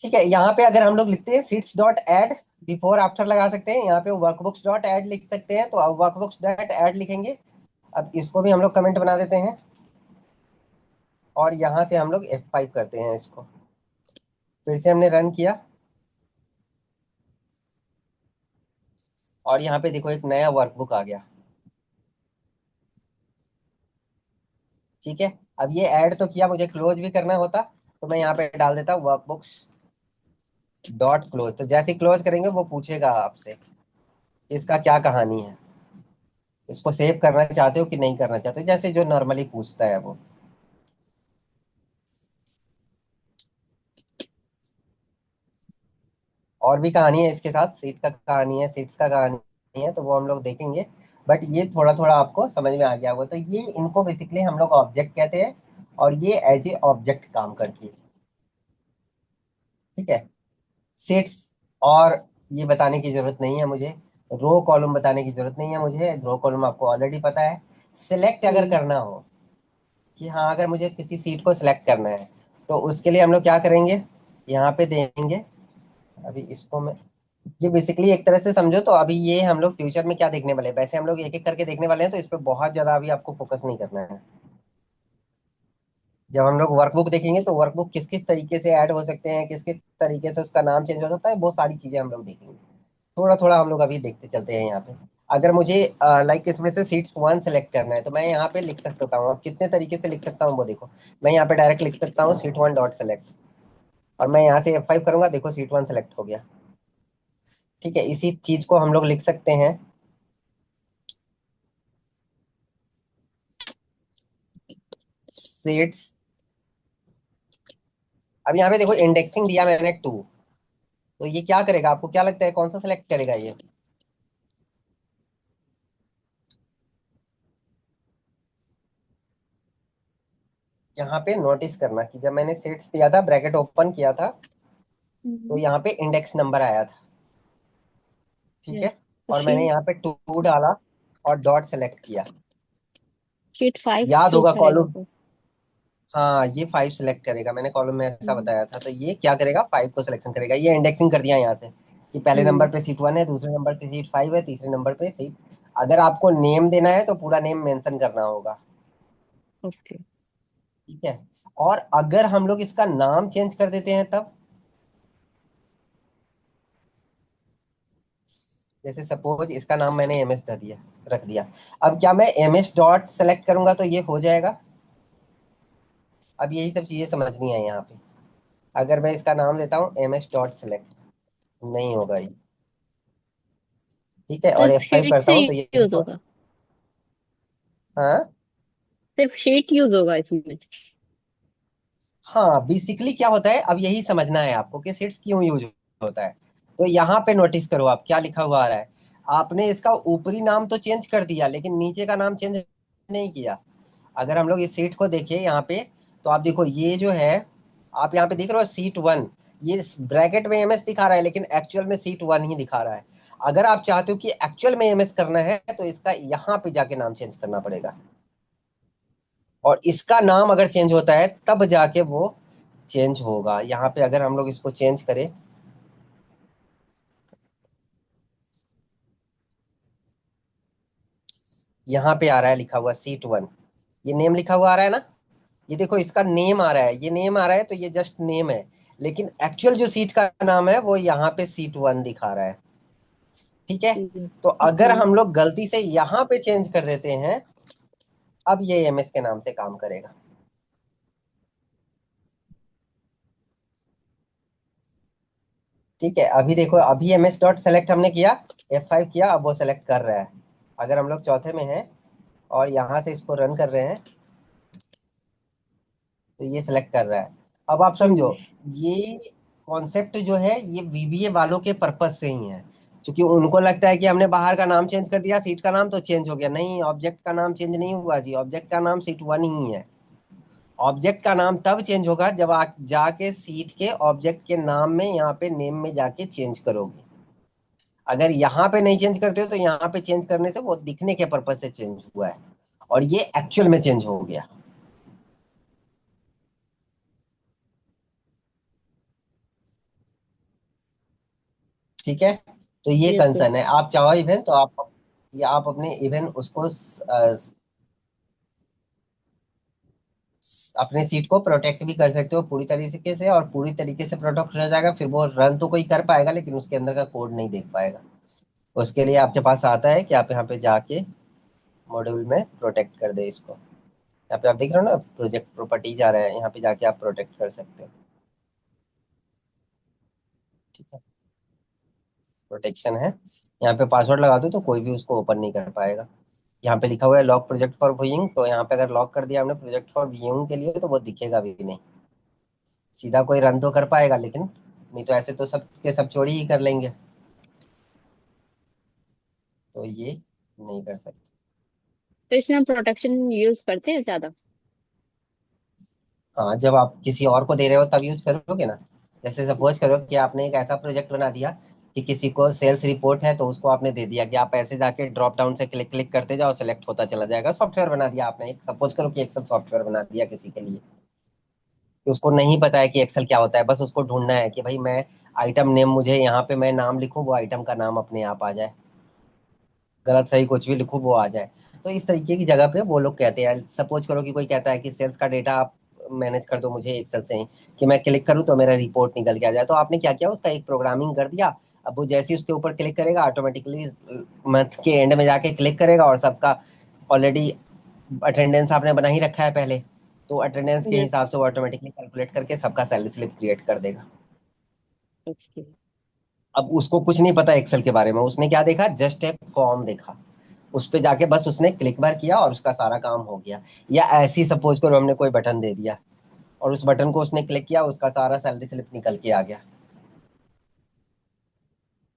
ठीक है, यहाँ पे अगर हम लोग लिखते हैं sheets dot add, before after लगा सकते हैं, यहाँ पे वर्कबुक्स डॉट एड लिख सकते हैं, तो अब वर्कबुक्स डॉट एड लिखेंगे। अब इसको भी हम लोग कमेंट बना देते हैं और यहाँ से हम लोग F5 करते हैं इसको। फिर से हमने रन किया और यहाँ पे देखो एक नया वर्कबुक आ गया। ठीक है, अब ये ऐड तो किया, मुझे क्लोज भी करना होता तो मैं यहाँ पे डाल देता वर्कबुक्स डॉट क्लोज। तो जैसे क्लोज करेंगे वो पूछेगा आपसे इसका क्या कहानी है, इसको सेव करना चाहते हो कि नहीं करना चाहते हो, जैसे जो नॉर्मली पूछता है वो। और भी कहानी है इसके साथ, सीट का कहानी है, सीट्स का कहानी है, तो वो हम लोग देखेंगे। बट ये थोड़ा थोड़ा आपको समझ में आ गया होगा। तो ये इनको बेसिकली हम लोग ऑब्जेक्ट कहते हैं और ये एज ए ऑब्जेक्ट काम करती है। ठीक है, सीट्स और ये बताने की जरूरत नहीं है मुझे, रो कॉलम बताने की जरूरत नहीं है मुझे, रो कॉलम आपको ऑलरेडी पता है। सिलेक्ट अगर हम्म। करना हो कि हाँ अगर मुझे किसी सीट को सिलेक्ट करना है तो उसके लिए हम लोग क्या करेंगे, यहाँ पे देंगे। अभी इसको मैं, ये बेसिकली एक तरह से समझो तो अभी ये हम लोग फ्यूचर में क्या देखने वाले हैं, वैसे हम लोग एक एक करके देखने वाले हैं, तो इस पे बहुत ज्यादा अभी आपको फोकस नहीं करना है। जब हम लोग वर्कबुक देखेंगे तो वर्कबुक किस किस तरीके से ऐड हो सकते हैं, किस किस तरीके से उसका नाम चेंज हो सकता है, वो सारी चीजें हम लोग देखेंगे। थोड़ा थोड़ा हम लोग अभी देखते चलते हैं यहाँ पे। अगर मुझे लाइक इसमें से सीट्स वन सेलेक्ट करना है तो मैं यहाँ पे लिख सकता हूँ। अब कितने तरीके से लिख सकता हूँ वो देखो, मैं यहाँ पे डायरेक्ट लिख सकता हूँ सीट वन डॉट सेलेक्ट, और मैं यहाँ से F5 करूंगा, देखो सीट वन सेलेक्ट हो गया। ठीक है, इसी चीज को हम लोग लिख सकते हैं सीट्स। अब यहाँ पे देखो इंडेक्सिंग दिया मैंने 2, तो ये क्या करेगा, आपको क्या लगता है कौन सा सेलेक्ट करेगा ये? यहाँ पे नोटिस करना कि जब मैंने सीट्स दिया था, ब्रैकेट ओपन किया था, तो हम्म। यहाँ पे इंडेक्स नंबर आया था। ठीक है, यस। तो और मैंने शीट यहाँ पे 2 डाला और डॉट सेलेक्ट किया। शीट 5 याद चूज होगा करेगा कॉलम, तो। हाँ ये 5 सेलेक्ट करेगा, मैंने कॉलम में ऐसा हम्म। बताया था, तो ये क्या करेगा 5 को सिलेक्शन करेगा। ये इंडेक्सिंग कर दिया यहाँ से कि पहले हम्म। नंबर पे सीट वन है, दूसरे नंबर पे सीट 5 है, तीसरे नंबर पे सीट। अगर आपको नेम देना है तो पूरा नेम मेंशन करना होगा। ओके। ठीक है, और अगर हम लोग इसका नाम चेंज कर देते हैं तब, जैसे सपोज इसका नाम मैंने MS दिया, रख दिया। अब क्या मैं MS डॉट सेलेक्ट करूंगा तो ये हो जाएगा? अब यही सब चीजें समझनी है यहाँ पे। अगर मैं इसका नाम देता हूँ MS डॉट सेलेक्ट, नहीं होगा ये। ठीक है, और सिर्फ F5 शीट करता से हूँ तो ये यूज देखो। होगा। हाँ, सिर्फ शीट यूज होगा इसमें। हाँ बेसिकली क्या होता है, अब यही समझना है आपको कि सीट्स क्यों यूज होता है। तो यहाँ पे नोटिस करो आप क्या लिखा हुआ आ रहा है। आपने इसका ऊपरी नाम तो चेंज कर दिया लेकिन नीचे का नाम चेंज नहीं किया। अगर हम लोग इस सीट को देखें यहाँ पे, तो आप देखो ये जो है, आप यहाँ पे देख रहे हो सीट वन, ये ब्रैकेट में MS दिखा रहा है लेकिन एक्चुअल में सीट वन ही दिखा रहा है। अगर आप चाहते हो कि एक्चुअल में MS करना है तो इसका यहाँ पे जाके नाम चेंज करना पड़ेगा, और इसका नाम अगर चेंज होता है तब जाके वो चेंज होगा। यहाँ पे अगर हम लोग इसको चेंज करें, यहाँ पे आ रहा है लिखा हुआ सीट वन, ये नेम लिखा हुआ आ रहा है ना, ये देखो इसका नेम आ रहा है, ये नेम आ रहा है तो ये जस्ट नेम है, लेकिन एक्चुअल जो सीट का नाम है वो यहाँ पे सीट वन दिखा रहा है। ठीक है, तो अगर हम्म। हम लोग गलती से यहाँ पे चेंज कर देते हैं, अब ये MS के नाम से काम करेगा। ठीक है, अभी देखो अभी MS डॉट सेलेक्ट हमने किया, F5 किया, अब वो सेलेक्ट कर रहा है। अगर हम लोग चौथे में हैं और यहाँ से इसको रन कर रहे हैं तो ये सिलेक्ट कर रहा है। अब आप समझो, हम्म। ये कॉन्सेप्ट जो है ये VBA वालों के पर्पज से ही है, क्योंकि उनको लगता है कि हमने बाहर का नाम चेंज कर दिया, सीट का नाम तो चेंज हो गया। नहीं, ऑब्जेक्ट का नाम चेंज नहीं हुआ जी, ऑब्जेक्ट का नाम सीट वन ही है। ऑब्जेक्ट का नाम तब चेंज होगा जब आप जाके सीट के ऑब्जेक्ट के नाम में यहाँ पे नेम में जाके चेंज करोगे। अगर यहाँ पे नहीं चेंज करते हो तो यहाँ पे चेंज करने से वो दिखने के पर्पज से चेंज हुआ है, और ये एक्चुअल में चेंज हो गया। ठीक है। तो ये यस सर। कंसर्न है, आप चाहो इवन तो आप, या आप अपने इवन उसको अपने सीट को प्रोटेक्ट भी कर सकते हो पूरी तरीके से, और पूरी तरीके से प्रोटेक्ट हो जाएगा, फिर वो रन तो कोई कर पाएगा लेकिन उसके अंदर का कोड नहीं देख पाएगा। उसके लिए आपके पास आता है कि आप यहाँ पे जाके मॉड्यूल में प्रोटेक्ट कर दे इसको। यहाँ पे आप देख रहे हो ना, प्रोजेक्ट प्रॉपर्टीज आ रहा है, यहाँ पे जाके आप प्रोटेक्ट कर सकते हो। ठीक है, प्रोटेक्शन है। यहाँ पे पासवर्ड लगा दो तो कोई भी उसको ओपन नहीं कर पाएगा। यहाँ पे लिखा हुआ है लॉक प्रोजेक्ट फॉर व्यूइंग, तो यहाँ पे अगर लॉक कर दिया हमने प्रोजेक्ट फॉर व्यूइंग के लिए तो वो दिखेगा भी नहीं। सीधा कोई रन तो कर पाएगा लेकिन, नहीं तो ऐसे तो सब के सब चोरी ही कर लेंगे। तो ये नहीं कर सकते। तो इसमें हम प्रोटेक्शन यूज करते हैं ज्यादा? हाँ, जब आप किसी और को दे रहे हो तब यूज करोगे ना। जैसे सपोज करो कि आपने एक ऐसा प्रोजेक्ट बना दिया कि किसी को सेल्स रिपोर्ट है, तो उसको आपने दे दिया कि आप ऐसे जाके ड्रॉप डाउन से क्लिक क्लिक करते जाओ, सेलेक्ट होता चला जाएगा। सॉफ्टवेयर बना दिया आपने, एक सपोज करो कि एक्सेल सॉफ्टवेयर बना दिया किसी के लिए, कि उसको नहीं पता है कि एक्सेल क्या होता है, बस उसको ढूंढना है कि भाई मैं आइटम नेम, मुझे यहाँ पे मैं नाम लिखूं, वो आइटम का नाम अपने आप आ जाए, गलत सही कुछ भी लिखूं वो आ जाए। तो इस तरीके की जगह पे वो लोग कहते हैं, सपोज करो कि कोई कहता है कि सेल्स का डेटा आप मैनेज कर दो मुझे एक्सेल से ही, कि मैं क्लिक करूं तो मेरा रिपोर्ट निकल के आ जाए। तो आपने क्या किया, उसका एक प्रोग्रामिंग कर दिया। अब वो जैसे ही उसके ऊपर क्लिक करेगा, ऑटोमेटिकली मंथ के एंड में जाके क्लिक करेगा, और सबका ऑलरेडी अटेंडेंस आपने बना ही रखा है पहले, तो अटेंडेंस के यस हिसाब सर। से वो ऑटोमेटिकली कैलकुलेट करके सबका सैलरी स्लिप क्रिएट कर देगा। ओके। अब उसको कुछ नहीं पता एक्सेल के बारे में, उसने क्या देखा, जस्ट एक फॉर्म देखा, उस पे जाके बस उसने क्लिक बार किया और उसका सारा काम हो गया। या ऐसी सपोज करो हमने कोई बटन दे दिया और उस बटन को उसने क्लिक किया, उसका सारा सैलरी स्लिप निकल के आ गया।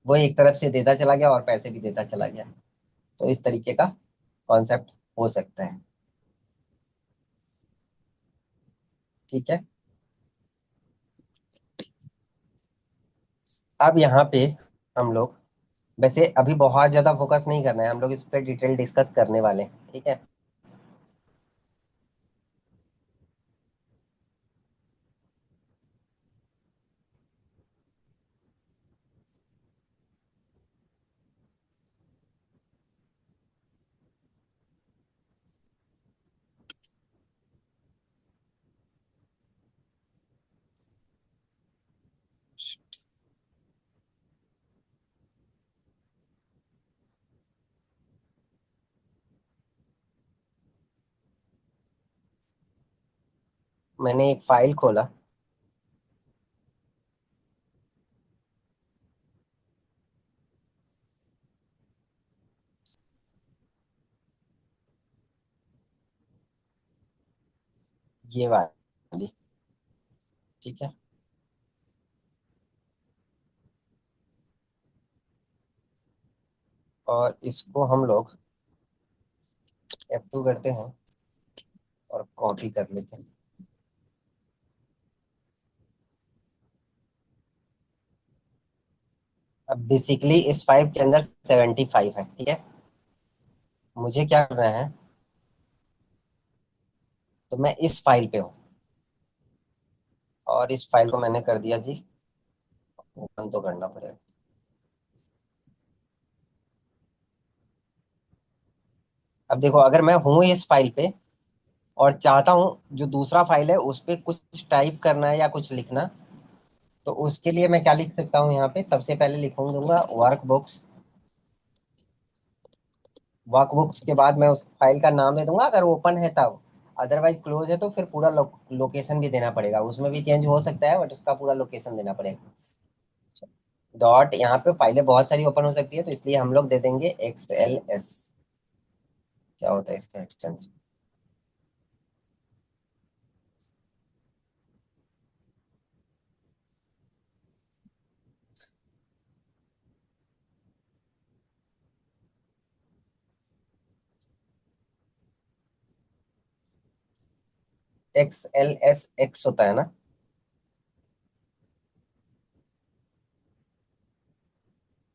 वो एक तरफ से देता चला गया और पैसे भी देता चला गया। तो इस तरीके का कॉन्सेप्ट हो सकता है। ठीक है। अब यहाँ पे हम लोग, वैसे अभी बहुत ज्यादा फोकस नहीं करना है, हम लोग इस पर डिटेल डिस्कस करने वाले हैं। ठीक है। मैंने एक फाइल खोला। ये वाली। ठीक है। और इसको हम लोग F2 करते हैं और कॉपी कर लेते हैं। अब बेसिकली इस 5 के अंदर 75 है। ठीक है। मुझे क्या करना है, तो मैं इस फाइल पे हूँ और इस फाइल को मैंने कर दिया जी ओपन, तो करना पड़ेगा। अब देखो, अगर मैं हूँ इस फाइल पे और चाहता हूँ जो दूसरा फाइल है उस पे कुछ टाइप करना है या कुछ लिखना, तो उसके लिए मैं क्या लिख सकता हूँ, यहाँ पे सबसे पहले लिखूंगा वर्क बुक्स। वर्क बुक्स के बाद मैं उस फाइल का नाम दे दूंगा अगर ओपन है तब, अदरवाइज क्लोज है तो फिर पूरा लोकेशन भी देना पड़ेगा, उसमें भी चेंज हो सकता है बट उसका पूरा लोकेशन देना पड़ेगा। डॉट, यहाँ पे फाइलें बहुत सारी ओपन हो सकती है तो इसलिए हम लोग दे देंगे XLS। क्या होता है इसका एक्सटेंशन, XLSX होता है ना।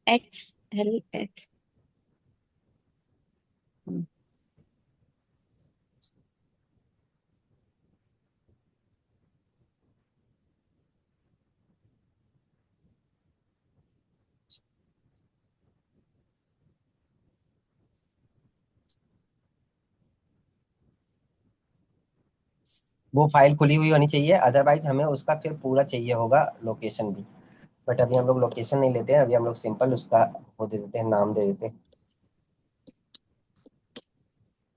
XLX। वो फाइल खुली हुई होनी चाहिए, अदरवाइज हमें उसका फिर पूरा चाहिए होगा लोकेशन भी। बट अभी हम लोग लोकेशन नहीं लेते हैं, अभी हम लोग सिंपल उसका वो दे देते हैं, नाम दे देते हैं।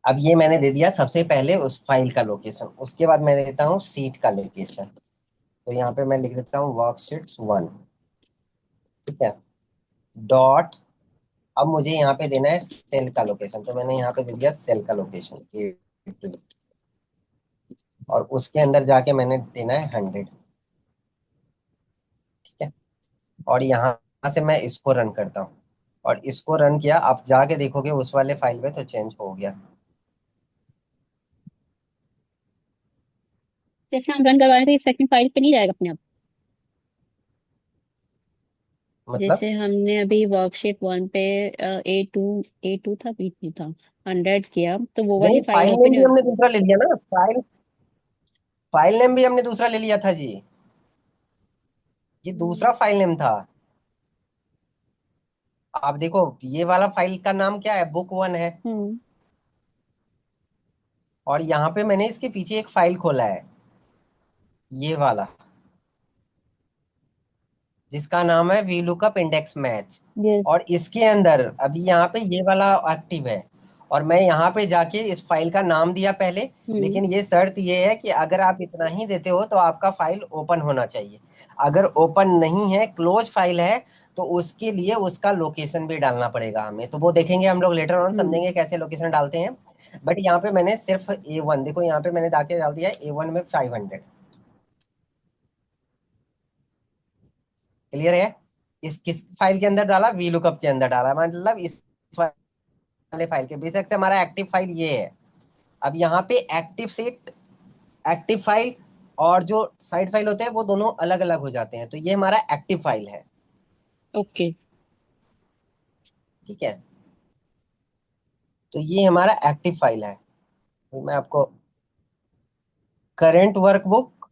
अब ये मैंने दे दिया सबसे पहले उस फाइल का लोकेशन, उसके बाद मैं देता हूँ सीट का लोकेशन। तो यहाँ पे मैं लिख देता हूँ वर्कशीट्स 1। ठीक है, डॉट, अब मुझे यहाँ पे देना है सेल का लोकेशन, तो मैंने यहाँ पे दे दिया सेल का लोकेशन और उसके अंदर जाके मैंने देना है 100। ठीक है, और यहाँ से मैं इसको रन करता हूँ, और इसको रन किया, आप जाके देखोगे उस वाले फाइल में तो चेंज हो गया। जैसे हम रन करवाने थे सेकंड फाइल पे नहीं जाएगा अपने आप? मतलब जैसे हमने अभी वर्कशीट 1 पे ए टू था, बी 2 था, 100 किया, तो वो नहीं, वाली फाइल फाइल ओपन नेम भी हो? हमने दूसरा ले लिया ना, फाइल नेम भी हमने दूसरा ले लिया था जी। ये दूसरा हम्म। फाइल नेम था। आप देखो, ये वाला फाइल का नाम क्या है, बुक 1 है। हम्म। और यहाँ पे मैंने इसके पीछे एक फाइल खोला है, ये वाला, जिसका नाम है V lookup index match. Yes. और इसके अंदर अभी यहाँ पे ये वाला एक्टिव है, और मैं यहाँ पे जाके इस फाइल का नाम दिया पहले। हम्म। लेकिन ये शर्त ये है कि अगर आप इतना ही देते हो तो आपका फाइल ओपन होना चाहिए। अगर ओपन नहीं है, क्लोज फाइल है, तो उसके लिए उसका लोकेशन भी डालना पड़ेगा हमें, तो वो देखेंगे हम लोग लेटर ऑन, हम्म। समझेंगे कैसे लोकेशन डालते हैं। बट यहाँ पे मैंने सिर्फ A1, देखो यहाँ पे मैंने जाके डाल दिया A1 में 500। क्लियर है? इस किस फाइल के अंदर डाला, वी लुकअप के अंदर डाला, मतलब इस वाले फाइल के, बेशक से हमारा एक्टिव फाइल ये है। अब यहाँ पे एक्टिव सेट, एक्टिव फाइल और जो साइड फाइल होते हैं वो दोनों अलग अलग हो जाते हैं, तो ये हमारा एक्टिव फाइल है। ओके। ठीक है, तो ये हमारा एक्टिव फाइल है। तो मैं आपको, करंट वर्कबुक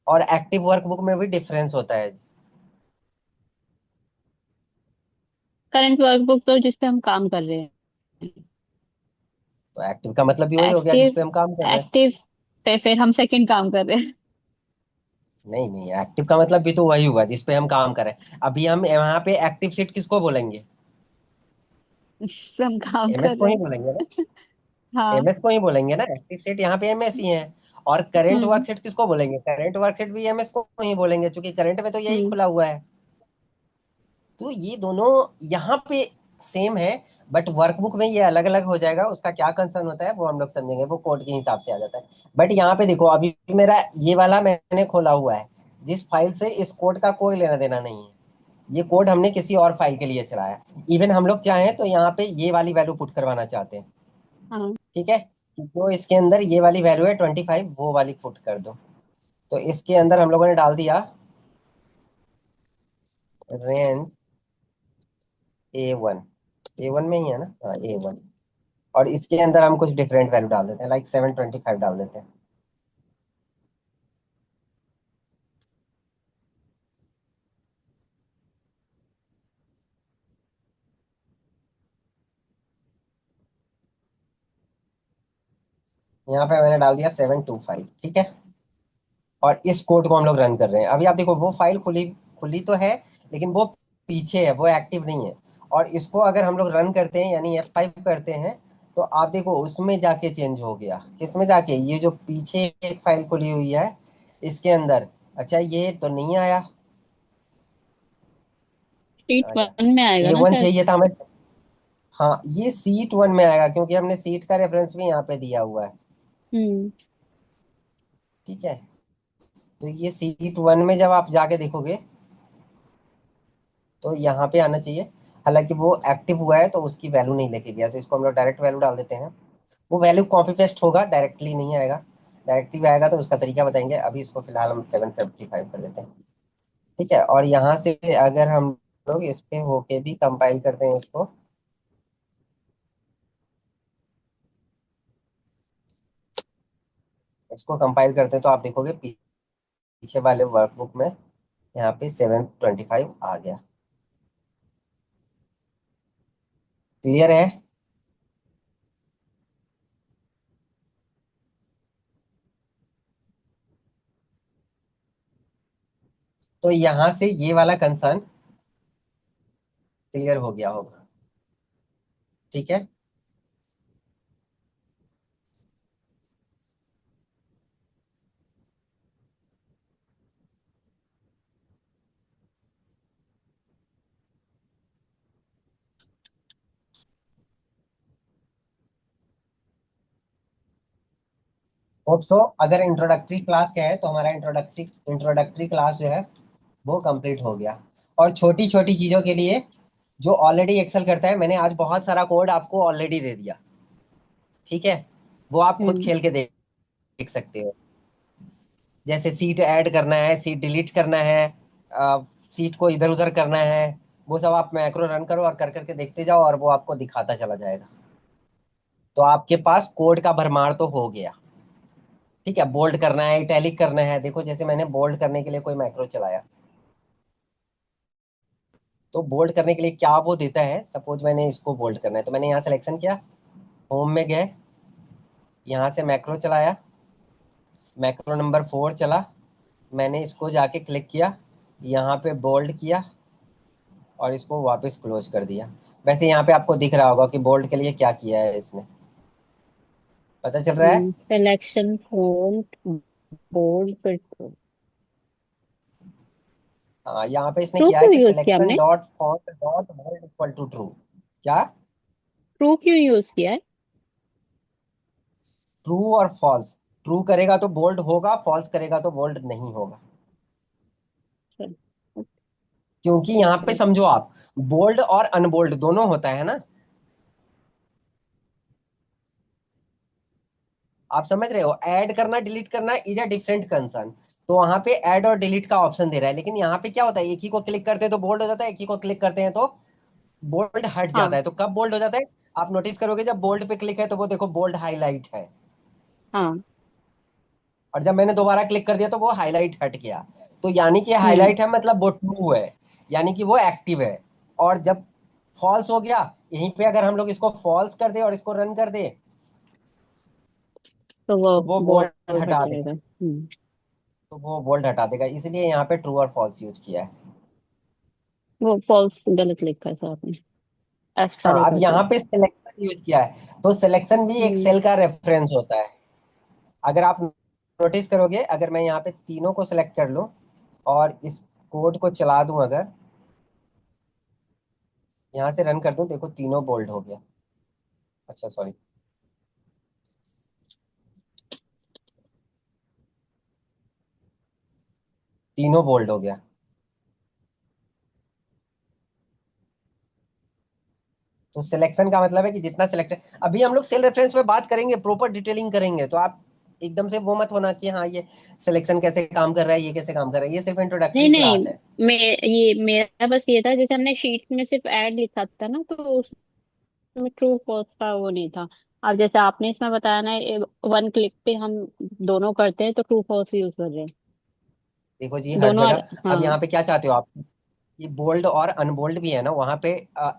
और एक्टिव वर्कबुक में भी डिफरेंस होता है। करंट वर्कबुक तो जिसपे हम काम कर रहे हैं। तो एक्टिव का मतलब भी वही हो गया एक्टिव, जिसपे हम काम कर रहे हैं। एक्टिव पे फिर हम सेकंड काम कर रहे हैं। नहीं नहीं, एक्टिव का मतलब भी तो वही हुआ जिसपे हम काम कर रहे हैं। अभी हम यहाँ पे एक्टिव सीट किसको बोलेंगे? जिस पे हम काम एमएस कर को रहे ही हैं। बोलेंगे ना, हाँ। एमएस को ही बोलेंगे ना, एक्टिव सेट यहाँ पे एमएस ही है। और करंट हम्म। वर्क सेट किसको बोलेंगे? करंट वर्क सेट भी एमएस को ही बोलेंगे, क्योंकि करंट में तो यही हम्म। खुला हुआ है। तो ये दोनों यहाँ पे सेम है, बट वर्कबुक में ये अलग अलग हो जाएगा, उसका क्या कंसर्न होता है वो हम लोग समझेंगे, वो कोड के हिसाब से आ जाता है। बट यहाँ पे देखो, अभी मेरा ये वाला मैंने खोला हुआ है, जिस फाइल से इस कोड का कोई लेना देना नहीं है। ये कोड हमने किसी और फाइल के लिए चलाया। इवन हम लोग चाहें तो यहाँ पे ये वाली वैल्यू पुट करवाना चाहते हैं। हाँ। ठीक है, कि जो इसके अंदर ये वाली वैल्यू है 25, वो वाली पुट कर दो। तो इसके अंदर हम लोगों ने डाल दिया रेंज A1। A1 में ही है ना, हाँ A1। और इसके अंदर हम कुछ डिफरेंट वैल्यू डाल देते हैं, लाइक 725 डाल देते हैं। यहाँ पे मैंने डाल दिया 725। ठीक है, और इस कोड को हम लोग रन कर रहे हैं। अभी आप देखो, वो फाइल खुली खुली तो है, लेकिन वो पीछे है, वो एक्टिव नहीं है। और इसको अगर हम लोग रन करते हैं, यानी F5 करते हैं, तो आप देखो उसमें जाके चेंज हो गया। किसमें जाके? ये जो पीछे एक फाइल खुली हुई है इसके अंदर। अच्छा, ये तो नहीं आया। शीट आया, 1 में आएगा ना A1 शायद। चाहिए था हमें। हाँ, ये सीट 1 में आएगा, क्योंकि हमने सीट का रेफरेंस भी यहाँ पे दिया हुआ है। हम्म। ठीक है, तो ये सीट 1 में जब आप जाके देखोगे तो यहाँ पे आना चाहिए। हालांकि वो एक्टिव हुआ है तो उसकी वैल्यू नहीं लेके गया, तो इसको हम लोग डायरेक्ट वैल्यू डाल देते हैं। वो वैल्यू कॉपी पेस्ट होगा, डायरेक्टली नहीं आएगा। डायरेक्टली आएगा तो उसका तरीका बताएंगे, अभी इसको फिलहाल हम 755 कर देते हैं। ठीक है, और यहाँ से अगर हम लोग इस पे होके भी कंपाइल करते हैं इसको, इसको कंपाइल करते हैं, तो आप देखोगे पीछे वाले वर्कबुक में यहाँ पे 725 आ गया। क्लियर है? तो यहां से ये वाला कंसर्न क्लियर हो गया होगा। ठीक है। Hope so. अगर इंट्रोडक्टरी क्लास का है तो हमारा इंट्रोडक्टरी क्लास जो है वो कंप्लीट हो गया। और छोटी छोटी चीजों के लिए जो ऑलरेडी एक्सेल करता है, मैंने आज बहुत सारा कोड आपको ऑलरेडी दे दिया। ठीक है। वो आप खुद हम्म। खेल के देख देख सकते हो। जैसे सीट ऐड करना है, सीट डिलीट करना है, सीट को इधर उधर करना है, वो सब आप मैक्रो रन करो और कर करके देखते जाओ और वो आपको दिखाता चला जाएगा। तो आपके पास कोड का भरमार तो हो गया। ठीक है। बोल्ड करना है, इटैलिक करना है, देखो जैसे मैंने बोल्ड करने के लिए कोई मैक्रो चलाया, तो बोल्ड करने के लिए क्या वो देता है। सपोज मैंने इसको बोल्ड करना है तो मैंने यहाँ सिलेक्शन किया, होम में गए, यहाँ से मैक्रो चलाया, मैक्रो नंबर 4 चला, मैंने इसको जाके क्लिक किया, यहाँ पे बोल्ड किया और इसको वापस क्लोज कर दिया। वैसे यहाँ पे आपको दिख रहा होगा कि बोल्ड के लिए क्या किया है इसने, पता चल रहा है। सिलेक्शन फॉन्ट बोल्ड फिर हाँ, यहाँ पे इसने ट्रू किया है क्यों कि यूज किया सिलेक्शन हमने? Dot font dot bold equal to true. क्या? ट्रू क्यों यूज किया है? ट्रू और फॉल्स। ट्रू करेगा तो बोल्ड होगा, फॉल्स करेगा तो बोल्ड नहीं होगा। चल, क्योंकि यहाँ पे ओके। समझो आप, बोल्ड और अनबोल्ड दोनों होता है ना। आप समझ रहे हो, ऐड करना डिलीट करना इज अ डिफरेंट कंसर्न। तो वहां पे ऐड और डिलीट का ऑप्शन दे रहा है, लेकिन यहाँ पे क्या होता है, एक ही को क्लिक करते हैं तो बोल्ड हो जाता है, एक ही को क्लिक करते हैं तो बोल्ड हट जाता हाँ है। तो कब बोल्ड हो जाता है, आप नोटिस करोगे जब बोल्ड पे क्लिक है तो वो देखो बोल्ड हाईलाइट है, हाँ। और जब मैंने दोबारा क्लिक कर दिया तो वो हाईलाइट हट गया। तो यानी कि हम्म। हाईलाइट है मतलब वो ट्रू है, यानी कि वो एक्टिव है। और जब फॉल्स हो गया, यहीं पे अगर हम लोग इसको फॉल्स कर दे और इसको रन कर दे तो वो तो वो बोल्ड बोल्ड हट हटा जाएगा। देगा। हम्म। तो वो बोल्ड हटा देगा, इसलिए यहाँ पे ट्रू और फॉल्स यूज किया है। वो फॉल्स गलत लिखा है साथ में, हाँ, अब एस्पेरेगस है। यहाँ पे सिलेक्शन यूज किया है, तो सिलेक्शन भी एक हम्म। सेल का रेफरेंस होता है। अगर आप नोटिस करोगे, अगर मैं यहाँ पे तीनों को सिलेक्ट कर लूं और इस कोड को चला दूं, अगर यहाँ से रन कर दूं, देखो तीनों बोल्ड हो गया। अच्छा सॉरी, तीनों बोल्ड हो गया। तो सिलेक्शन का मतलब है कि जितना सिलेक्ट, अभी हम लोग सेल रेफरेंस में बात करेंगे, प्रॉपर डिटेलिंग करेंगे, तो आप एकदम से वो मत होना कि हाँ ये सिलेक्शन कैसे काम कर रहा है, ये कैसे काम कर रहा है, ये सिर्फ नहीं इंट्रोडक्टरी नहीं, क्लास है। ये मेरा बस ये था, जैसे हमने शीट्स में सिर्फ ऐड लिखा था ना, तो उसमें ट्रू फॉल्स का वो नहीं था। अब जैसे आपने इसमें बताया ना, वन क्लिक पे हम दोनों करते हैं तो ट्रू फॉल्स यूज कर रहे हैं देखो जी, हर दोनों। जगह। अब हाँ। यहाँ पे क्या चाहते हो आप, ये बोल्ड और अनबोल्ड भी है ना, वहां पे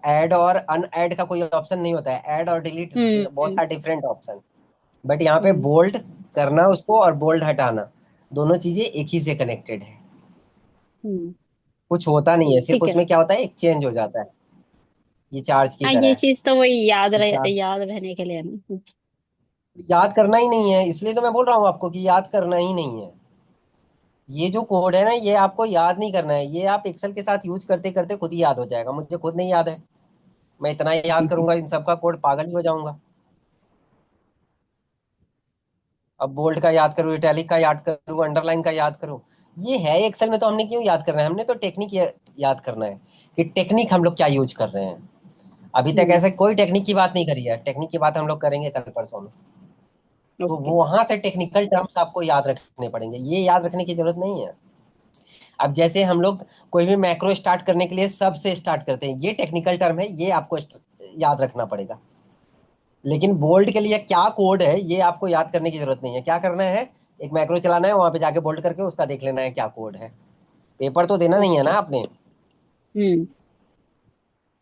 ऐड और अनएड का कोई ऑप्शन नहीं होता है, ऐड और delete both hmm. Are different option. But यहाँ पे हम्म। बोल्ड करना उसको और बोल्ड हटाना, दोनों चीजें एक ही से कनेक्टेड है। हम्म। कुछ होता नहीं है, सिर्फ ठीक है। उसमें क्या होता है, एक चेंज हो जाता है। ये चार्ज की हाँ, तरह ये है। चीज तो वही ये चार्ज याद रहने के लिए है ना। याद करना ही नहीं है, इसलिए तो मैं बोल रहा हूँ आपको कि याद करना ही नहीं है। ये जो कोड है ना, ये आपको याद नहीं करना है, ये आप एक्सेल के साथ यूज करते करते खुद ही याद हो जाएगा। मुझे खुद नहीं याद है, मैं इतना ही याद करूंगा इन सबका कोड, पागल ही हो जाऊंगा। अब बोल्ड का याद करूँ, इटैलिक का याद करूँ, अंडरलाइन का याद करूँ, ये है एक्सेल में, तो हमने क्यों याद करना है, हमने तो टेक्निक याद करना है कि टेक्निक हम लोग क्या यूज कर रहे हैं। अभी तक हम्म। ऐसे कोई टेक्निक की बात नहीं करी है, टेक्निक की बात हम लोग करेंगे कल परसों में। तो ओके। वो वहां से टेक्निकल टर्म्स आपको याद रखने पड़ेंगे, ये याद रखने की जरूरत नहीं है। अब जैसे हम लोग कोई भी मैक्रो स्टार्ट करने के लिए सब से स्टार्ट करते हैं, ये टेक्निकल टर्म है, ये आपको याद रखना पड़ेगा। लेकिन बोल्ड के लिए क्या कोड है, ये आपको याद करने की जरूरत नहीं है। क्या करना है, एक मैक्रो चलाना है, वहां पे जाके बोल्ड करके उसका देख लेना है क्या कोड है। पेपर तो देना नहीं है ना ओके। आपने, हम्म।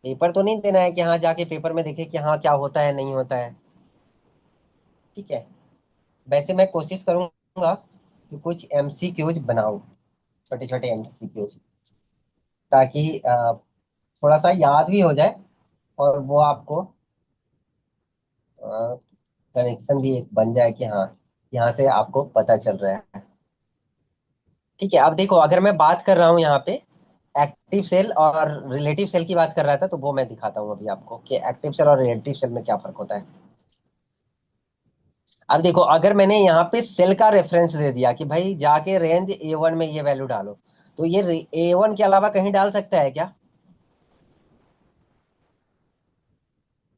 पेपर तो नहीं देना है कि हाँ जाके पेपर में देखे कि हाँ क्या होता है नहीं होता है। ठीक है। वैसे मैं कोशिश करूंगा कि कुछ एमसीक्यूज बनाऊं। छोटे छोटे एमसीक्यू, ताकि थोड़ा सा याद भी हो जाए, और वो आपको कनेक्शन भी एक बन जाए कि हाँ, यहाँ से आपको पता चल रहा है। ठीक है, अब देखो, अगर मैं बात कर रहा हूँ यहाँ पे एक्टिव सेल और रिलेटिव सेल की बात कर रहा था, तो वो मैं दिखाता हूँ अभी आपको कि एक्टिव सेल और रिलेटिव सेल में क्या फर्क होता है। अब देखो, अगर मैंने यहाँ पे सेल का रेफरेंस दे दिया कि भाई जाके रेंज A1 में ये वैल्यू डालो, तो ये A1 के अलावा कहीं डाल सकता है क्या?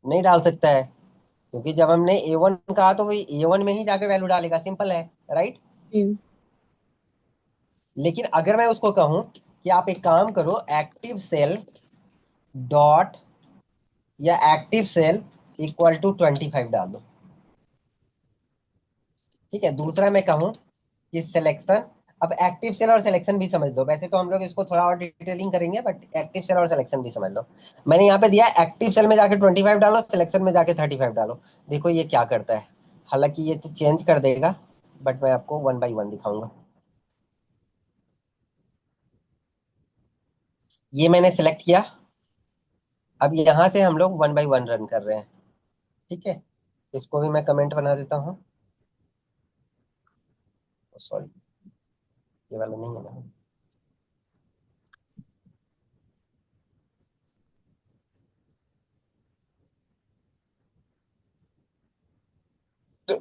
नहीं डाल सकता है, क्योंकि जब हमने A1 कहा तो वही A1 में ही जाकर वैल्यू डालेगा, सिंपल है, राइट। हम्म। लेकिन अगर मैं उसको कहूं कि आप एक काम करो, एक्टिव सेल डॉट या एक्टिव सेल इक्वल टू 25 डाल दो। ठीक है, दूसरा मैं कहूं कि सिलेक्शन, अब एक्टिव सेल और सिलेक्शन भी समझ लो, वैसे तो हम लोग इसको थोड़ा और डिटेलिंग करेंगे, बट एक्टिव सेल और सिलेक्शन भी समझ लो। मैंने यहाँ पे दिया एक्टिव सेल में जाके 25 डालो, सिलेक्शन में जाके 35 डालो। देखो ये क्या करता है, हालांकि ये तो चेंज कर देगा, बट मैं आपको वन बाई वन दिखाऊंगा। ये मैंने सेलेक्ट किया, अब यहाँ से हम लोग वन बाई वन रन कर रहे हैं। ठीक है, इसको भी मैं कमेंट बना देता हूँ, सॉरी, ये वाला नहीं है ना। तो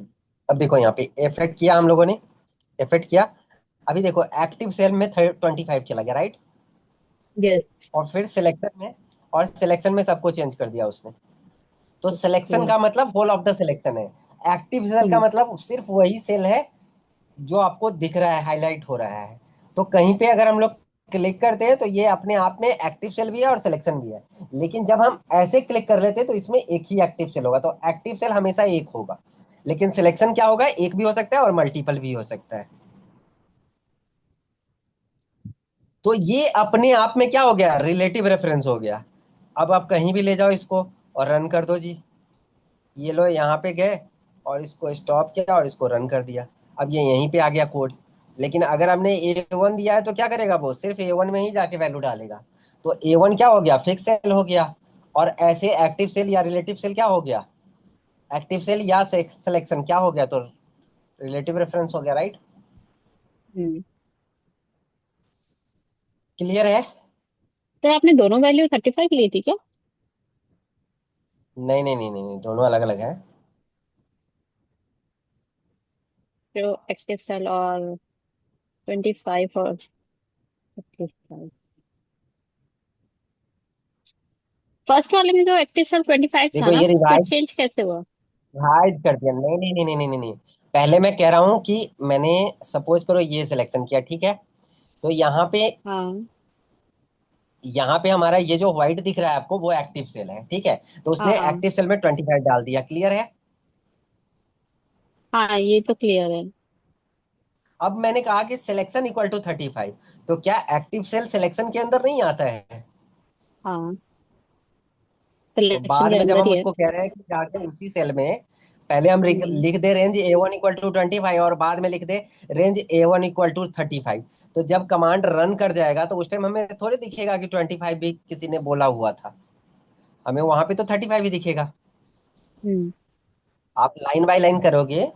अब देखो यहाँ पे इफेक्ट किया हम लोगों ने, इफेक्ट किया। अभी देखो एक्टिव सेल में 25 चला गया, राइट। यस। और फिर सिलेक्शन में, और सिलेक्शन में सबको चेंज कर दिया उसने। तो ओके। सिलेक्शन का मतलब होल ऑफ द सिलेक्शन है। एक्टिव सेल का हम्म। मतलब सिर्फ वही सेल है जो आपको दिख रहा है, हाईलाइट हो रहा है। तो कहीं पे अगर हम लोग क्लिक करते हैं तो ये अपने आप में एक्टिव सेल भी है और सिलेक्शन भी है। लेकिन जब हम ऐसे क्लिक कर लेते हैं तो इसमें एक ही एक्टिव सेल होगा, तो एक्टिव सेल हमेशा एक होगा। लेकिन सिलेक्शन क्या होगा, एक भी हो सकता है और मल्टीपल भी हो सकता है। तो ये अपने आप में क्या हो गया, रिलेटिव रेफरेंस हो गया। अब आप कहीं भी ले जाओ इसको और रन कर दो जी। ये लो यहाँ पे गए और इसको स्टॉप किया और इसको रन कर दिया। अब ये यहीं पे आ गया कोड। लेकिन अगर हमने A1 दिया है तो क्या करेगा, वो सिर्फ A1 में ही जाके वैल्यू डालेगा। तो A1 क्या हो गया, फिक्स सेल हो गया। और ऐसे एक्टिव सेल या रिलेटिव सेल क्या हो गया, एक्टिव सेल या सिलेक्शन क्या हो गया, तो रिलेटिव रेफरेंस हो गया, राइट। हम्म। क्लियर है? तो आपने दोनों वैल्यू 35 ली थी क्या? नहीं नहीं नहीं नहीं नहीं, दोनों अलग अलग है। जो एक्टिव सेल और 25 और 35। फर्स्ट वाले में जो एक्टिव सेल 25 था देखो ना, ये फिर रिवाइज, चेंज कैसे हुआ? रिवाइज कर दिया। नहीं नहीं नहीं नहीं नहीं नहीं नहीं। पहले मैं कह रहा हूँ कि मैंने, सपोज करो ये सिलेक्शन किया, ठीक है। तो हाँ यहाँ पे हमारा ये जो व्हाइट दिख रहा है आपको, वो एक्टिव सेल है, ठीक है। तो उसने हाँ एक्टिव सेल में 25 डाल दिया, क्लियर है। हाँ, ये तो क्लियर है। अब मैंने कहा कि सिलेक्शन इक्वल टू 35, तो क्या एक्टिव सेल सिलेक्शन के अंदर नहीं आता है? हाँ, तो सिलेक्शन बाद के में जब अंदर हम ही है। उसको कह रहे हैं कि जाके उसी सेल में पहले हम हम्म। लिख दे रेंज A1 इक्वल टू 25, और बाद में लिख दे रेंज A1 इक्वल टू 35। तो जब कमांड रन कर जाएगा तो उस टाइम हमें थोड़ी दिखेगा कि 25 भी किसी ने बोला हुआ था, हमें वहां पे तो 35 ही दिखेगा। हम्म। आप लाइन बाय लाइन करोगे,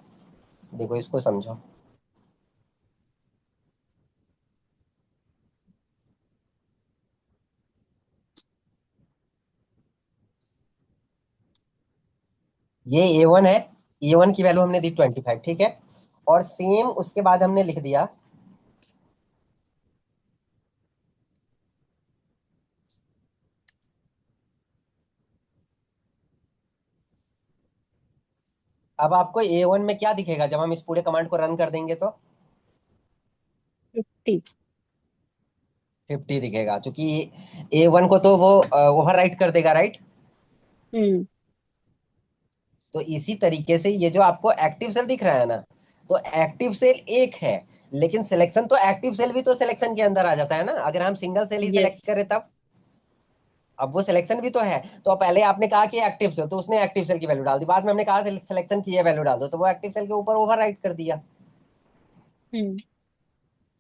देखो इसको समझो। ये A1 है, A1 की वैल्यू हमने दी 25, ठीक है। और सेम उसके बाद हमने लिख दिया, अब आपको A1 में क्या दिखेगा जब हम इस पूरे कमांड को रन कर देंगे तो 50। 50 दिखेगा, क्योंकि A1 को तो वो ओवर राइट कर देगा, राइट। हम्म। तो इसी तरीके से ये जो आपको एक्टिव सेल दिख रहा है ना, तो एक्टिव सेल एक है, लेकिन सिलेक्शन तो एक्टिव सेल भी तो सिलेक्शन के अंदर आ जाता है ना, अगर हम सिंगल सेल ही यस। सिलेक्ट करें तब। अब वो सिलेक्शन भी तो है। तो पहले आपने कहा कि एक्टिव सेल, तो उसने एक्टिव सेल की वैल्यू डाल दी, बाद में हमने कहा सिलेक्शन की है वैल्यू डाल दो, तो वो एक्टिव सेल के ऊपर ओवर राइट कर दिया। हम्म।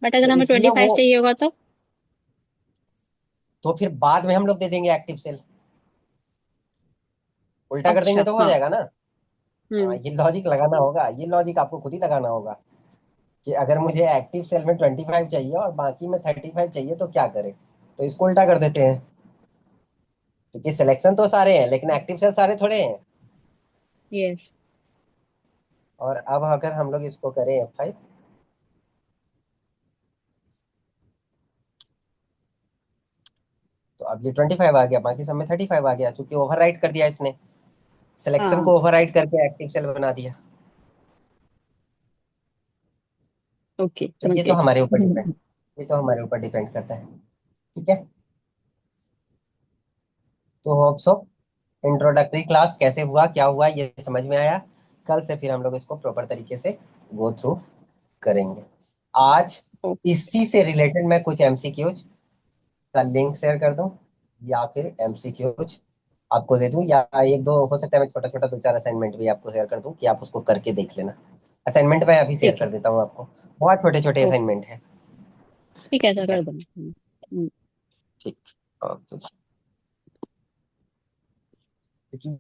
बट तो अगर हमें इसलिए 25 वो, चाहिए होगा तो? तो फिर बाद में हम लोग दे देंगे एक्टिव सेल, उल्टा कर देंगे अच्छा तो हो हाँ। जाएगा ना। हाँ, हम्म। ये लॉजिक लगाना होगा, ये लॉजिक आपको खुद ही लगाना होगा कि अगर मुझे एक्टिव सेल में 25 चाहिए और बाकी में 35 चाहिए तो क्या करें। तो इसको उल्टा कर देते हैं, क्योंकि सिलेक्शन तो सारे हैं लेकिन एक्टिव सेल सारे थोड़े हैं। यस। और अब अगर हम लोग इसको करें F5, तो अब ये 25 आ गया, बाकी सब में 35 आ गया, क्योंकि ओवरराइट कर दिया इसने, सिलेक्शन हाँ। को ओवरराइट करके एक्टिव सेल बना दिया। ओके, तो समझ ये तो गई। हमारे ऊपर डिपेंड, ये तो हमारे ऊपर डिपेंड करता है। ठीक है, तो होप सो इंट्रोडक्टरी क्लास कैसे हुआ, क्या हुआ, ये समझ में आया। कल से फिर हम लोग इसको प्रॉपर तरीके से गो थ्रू करेंगे। आज ओ, इसी से रिलेटेड मैं कुछ एमसीक्यूज का लिंक शेयर कर दूं, या फिर एमसीक्यूज आपको दे दूं, या एक दो हो सकता है मैं छोटा छोटा दो चार असाइनमेंट भी आपको शेयर कर दूं कि आप उसको करके देख लेना। असाइनमेंट मैं अभी शेयर ठीक है। कर देता हूँ आपको, बहुत छोटे छोटे ओ, असाइनमेंट है। ठीक है, ऐसा ठीक कर है, देना। ठीक, ओके। क्योंकि